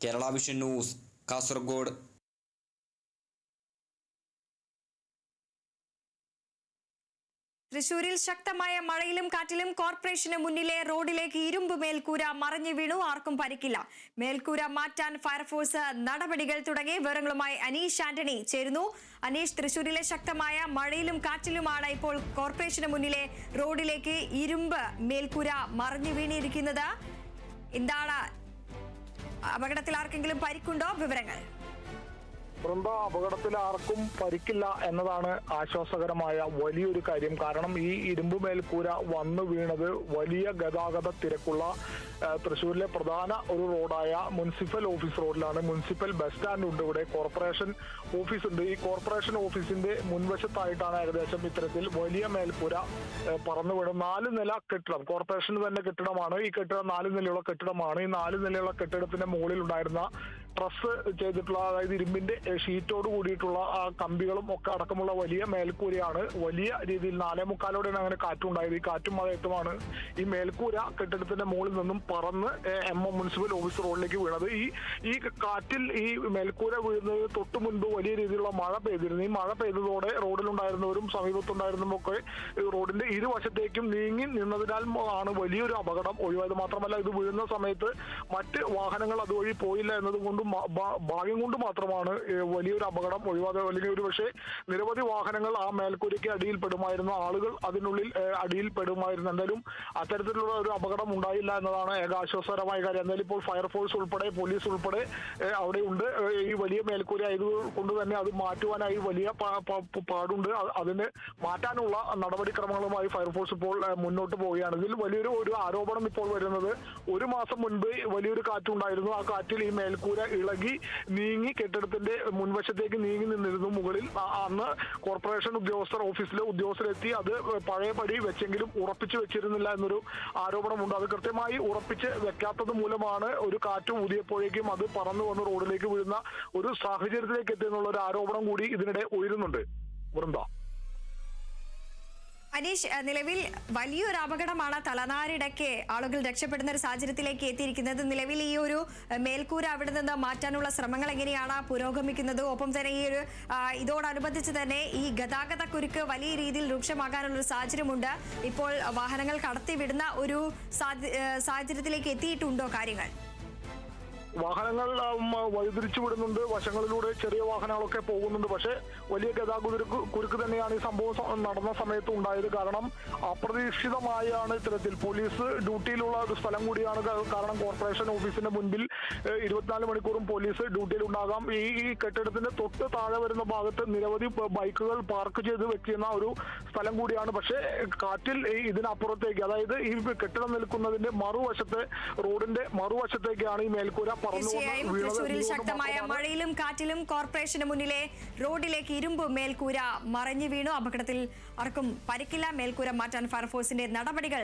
Kerala vision news, Kasaragod. തൃശൂരിൽ ശക്തമായ മഴയിലും കാറ്റിലും കോർപ്പറേഷന് മുന്നിലെ റോഡിലേക്ക് ഇരുമ്പ് മേൽക്കൂര മറിഞ്ഞു വീണു. ആർക്കും പരിക്കില്ല. മേൽക്കൂര മാറ്റാൻ ഫയർഫോഴ്സ് നടപടികൾ തുടങ്ങി. വിവരങ്ങളുമായി അനീഷ് ആന്റണി ചേരുന്നു. അനീഷ്, തൃശൂരിലെ ശക്തമായ മഴയിലും കാറ്റിലുമാണ് ഇപ്പോൾ കോർപ്പറേഷന് മുന്നിലെ റോഡിലേക്ക് ഇരുമ്പ് മേൽക്കൂര മറിഞ്ഞു വീണിരിക്കുന്നത്. എന്താണ് അപകടത്തിൽ ആർക്കെങ്കിലും പരിക്കുണ്ടോ? വിവരങ്ങൾ. അപകടത്തിൽ ആർക്കും പരിക്കില്ല എന്നതാണ് ആശ്വാസകരമായ വലിയൊരു കാര്യം. കാരണം ഈ ഇരുമ്പ് മേൽക്കൂര വന്നു വീണത് വലിയ ഗതാഗത തിരക്കുള്ള തൃശ്ശൂരിലെ പ്രധാന ഒരു റോഡായ മുനിസിപ്പൽ ഓഫീസ് റോഡിലാണ്. മുനിസിപ്പൽ ബസ് സ്റ്റാൻഡ് ഉണ്ട്, ഇവിടെ കോർപ്പറേഷൻ ഓഫീസ് ഉണ്ട്. ഈ കോർപ്പറേഷൻ ഓഫീസിന്റെ മുൻവശത്തായിട്ടാണ് ഏകദേശം ഇത്തരത്തിൽ വലിയ മേൽക്കൂര പറന്നു വീണത്. 4 നില കെട്ടിടം, കോർപ്പറേഷന് തന്നെ കെട്ടിടമാണ്. ഈ കെട്ടിടം 4 നിലയുള്ള കെട്ടിടമാണ്. ഈ 4 നിലയുള്ള കെട്ടിടത്തിന്റെ മുകളിൽ ഉണ്ടായിരുന്ന ട്രസ് ചെയ്തിട്ടുള്ള, അതായത് ഇരുമ്പിന്റെ ഷീറ്റോട് കൂടിയിട്ടുള്ള ആ കമ്പികളും ഒക്കെ അടക്കമുള്ള വലിയ മേൽക്കൂരയാണ്. വലിയ രീതിയിൽ 4:45 അങ്ങനെ കാറ്റുണ്ടായത്. ഈ കാറ്റും മഴയത്തുമാണ് ഈ മേൽക്കൂര കെട്ടിടത്തിന്റെ മുകളിൽ നിന്നും പറന്ന് മുനിസിപ്പൽ ഓഫീസ് റോഡിലേക്ക് വീണത്. ഈ കാറ്റിൽ ഈ മേൽക്കൂര വീഴുന്നത് തൊട്ടു മുൻപ് വലിയ രീതിയിലുള്ള മഴ പെയ്തിരുന്നു. ഈ മഴ പെയ്തതോടെ റോഡിലുണ്ടായിരുന്നവരും സമീപത്തുണ്ടായിരുന്നവരൊക്കെ റോഡിന്റെ ഇരുവശത്തേക്കും നീങ്ങി നിന്നതിനാൽ ആണ് വലിയൊരു അപകടം ഒഴിവായത്. മാത്രമല്ല, ഇത് വീഴുന്ന സമയത്ത് മറ്റ് വാഹനങ്ങൾ അതുവഴി പോയില്ല എന്നതുകൊണ്ടും ഭാഗ്യം കൊണ്ട് മാത്രമാണ് വലിയൊരു അപകടം ഒഴിവാതെ. അല്ലെങ്കിൽ ഒരു പക്ഷേ നിരവധി വാഹനങ്ങൾ ആ മേൽക്കൂരയ്ക്ക് അടിയിൽ പെടുമായിരുന്നു, ആളുകൾ അതിനുള്ളിൽ അടിയിൽ പെടുമായിരുന്നു. എന്തായാലും അത്തരത്തിലുള്ള ഒരു അപകടം ഉണ്ടായില്ല എന്നതാണ് ഏക ആശ്വാസകരമായ കാര്യം. എന്തായാലും ഇപ്പോൾ ഫയർഫോഴ്സ് ഉൾപ്പെടെ പോലീസ് ഉൾപ്പെടെ അവിടെ ഉണ്ട്. ഈ വലിയ മേൽക്കൂര ആയതുകൊണ്ട് തന്നെ അത് മാറ്റുവാനായി വലിയ പാടുണ്ട്. അതിന് മാറ്റാനുള്ള നടപടിക്രമങ്ങളുമായി ഫയർഫോഴ്സ് ഇപ്പോൾ മുന്നോട്ട് പോവുകയാണ്. ഇതിൽ വലിയൊരു ആരോപണം ഇപ്പോൾ വരുന്നത്, 1 മാസം മുൻപ് വലിയൊരു കാറ്റുണ്ടായിരുന്നു. ആ കാറ്റിൽ ഈ മേൽക്കൂര ഇളകി നീങ്ങി കെട്ടിടത്തിന്റെ മുൻവശത്തേക്ക് നീങ്ങി നിന്നിരുന്നു മുകളിൽ. അന്ന് കോർപ്പറേഷൻ ഓഫീസിലെ ഉദ്യോഗസ്ഥരെത്തി അത് പഴയപടി വെച്ചെങ്കിലും ഉറപ്പിച്ചു വെച്ചിരുന്നില്ല എന്നൊരു ആരോപണമുണ്ട്. അത് കൃത്യമായി ഉറപ്പിച്ച് വെക്കാത്തത് മൂലമാണ് ഒരു കാറ്റ് ഊതിയപ്പോഴേക്കും അത് പറന്നു വന്ന് റോഡിലേക്ക് വീഴുന്ന ഒരു സാഹചര്യത്തിലേക്ക് എത്തിയെന്നുള്ള ഒരു ആരോപണം കൂടി ഇതിനിടെ ഉയരുന്നുണ്ട്. വൃന്ദ. അനീഷ്, നിലവിൽ വലിയൊരു അപകടമാണ്. തലനാരിടയ്ക്ക് ആളുകൾ രക്ഷപ്പെടുന്ന ഒരു സാഹചര്യത്തിലേക്ക് എത്തിയിരിക്കുന്നത്. നിലവിൽ ഈ ഒരു മേൽക്കൂര അവിടെ നിന്ന് മാറ്റാനുള്ള ശ്രമങ്ങൾ എങ്ങനെയാണ് പുരോഗമിക്കുന്നത്? ഒപ്പം തന്നെ ഇതോടനുബന്ധിച്ച് തന്നെ ഈ ഗതാഗത കുരുക്ക് വലിയ രീതിയിൽ രൂക്ഷമാകാനുള്ള ഒരു സാഹചര്യമുണ്ട്. ഇപ്പോൾ വാഹനങ്ങൾ കടത്തിവിടുന്ന ഒരു സാഹചര്യത്തിലേക്ക് എത്തിയിട്ടുണ്ടോ കാര്യങ്ങൾ? വാഹനങ്ങൾ വഴിതിരിച്ചു വിടുന്നുണ്ട്. വശങ്ങളിലൂടെ ചെറിയ വാഹനങ്ങളൊക്കെ പോകുന്നുണ്ട്. പക്ഷേ വലിയ ഗതാഗത കുരുക്ക് തന്നെയാണ് ഈ സംഭവം നടന്ന സമയത്ത് ഉണ്ടായത്. കാരണം അപ്രതീക്ഷിതമായാണ് ഇത്തരത്തിൽ പോലീസ് ഡ്യൂട്ടിയിലുള്ള ഒരു സ്ഥലം കൂടിയാണ്. കാരണം കോർപ്പറേഷൻ ഓഫീസിന്റെ മുൻപിൽ 24 മണിക്കൂറും പോലീസ് ഡ്യൂട്ടിയിൽ ഉണ്ടാകാം. ഈ കെട്ടിടത്തിന്റെ തൊട്ട് താഴെ വരുന്ന ഭാഗത്ത് നിരവധി ബൈക്കുകൾ പാർക്ക് ചെയ്ത് വെക്കുന്ന ഒരു സ്ഥലം കൂടിയാണ്. പക്ഷേ കാറ്റിൽ ഇതിനപ്പുറത്തേക്ക്, അതായത് ഈ കെട്ടിടം നിൽക്കുന്നതിന്റെ മറുവശത്തെ റോഡിന്റെ മറുവശത്തേക്കാണ് ഈ മേൽക്കൂര. തീർച്ചയായും തൃശൂരിൽ ശക്തമായ മഴയിലും കാറ്റിലും കോർപ്പറേഷന് മുന്നിലെ റോഡിലേക്ക് ഇരുമ്പ് മേൽക്കൂര മറിഞ്ഞു വീണു. അപകടത്തിൽ ആർക്കും പരിക്കില്ല. മേൽക്കൂര മാറ്റാൻ ഫയർഫോഴ്സിന്റെ നടപടികൾ